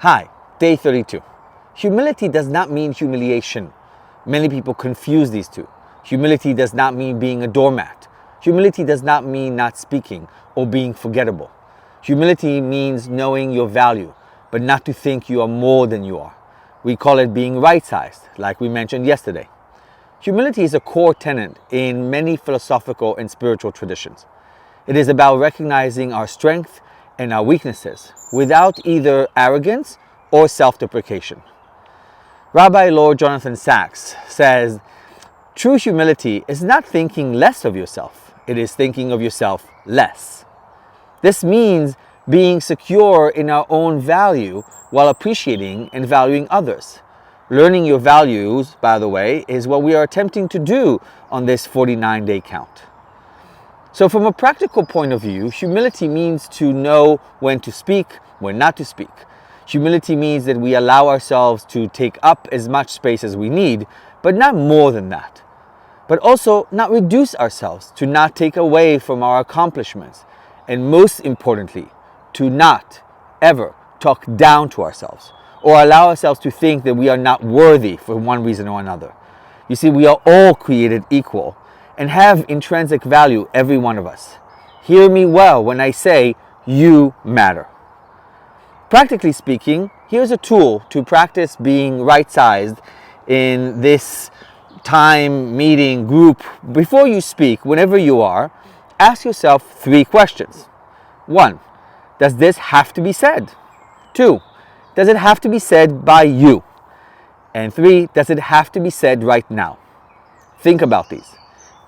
Hi, day 32. Humility does not mean humiliation. Many people confuse these two. Humility does not mean being a doormat. Humility does not mean not speaking or being forgettable. Humility means knowing your value, but not to think you are more than you are. We call it being right-sized, like we mentioned yesterday. Humility is a core tenet in many philosophical and spiritual traditions. It is about recognizing our strength and our weaknesses without either arrogance or self-deprecation. Rabbi Lord Jonathan Sacks says, true humility is not thinking less of yourself, it is thinking of yourself less. This means being secure in our own value while appreciating and valuing others. Learning your values, by the way, is what we are attempting to do on this 49-day count. So from a practical point of view, humility means to know when to speak, when not to speak. Humility means that we allow ourselves to take up as much space as we need, but not more than that. But also not reduce ourselves, to not take away from our accomplishments. And most importantly, to not ever talk down to ourselves or allow ourselves to think that we are not worthy for one reason or another. You see, we are all created equal and have intrinsic value, every one of us. Hear me well when I say you matter. Practically speaking, here's a tool to practice being right-sized in this time, meeting, group. Before you speak, whenever you are, ask yourself 3 questions. 1, does this have to be said? 2, does it have to be said by you? And 3, does it have to be said right now? Think about these.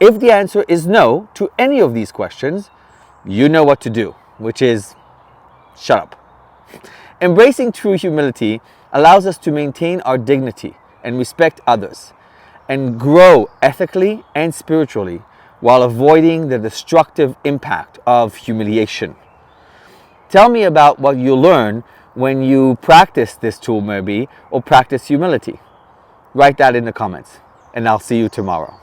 If the answer is no to any of these questions, you know what to do, which is shut up. Embracing true humility allows us to maintain our dignity and respect others and grow ethically and spiritually while avoiding the destructive impact of humiliation. Tell me about what you learn when you practice this tool maybe, or practice humility. Write that in the comments, and I'll see you tomorrow.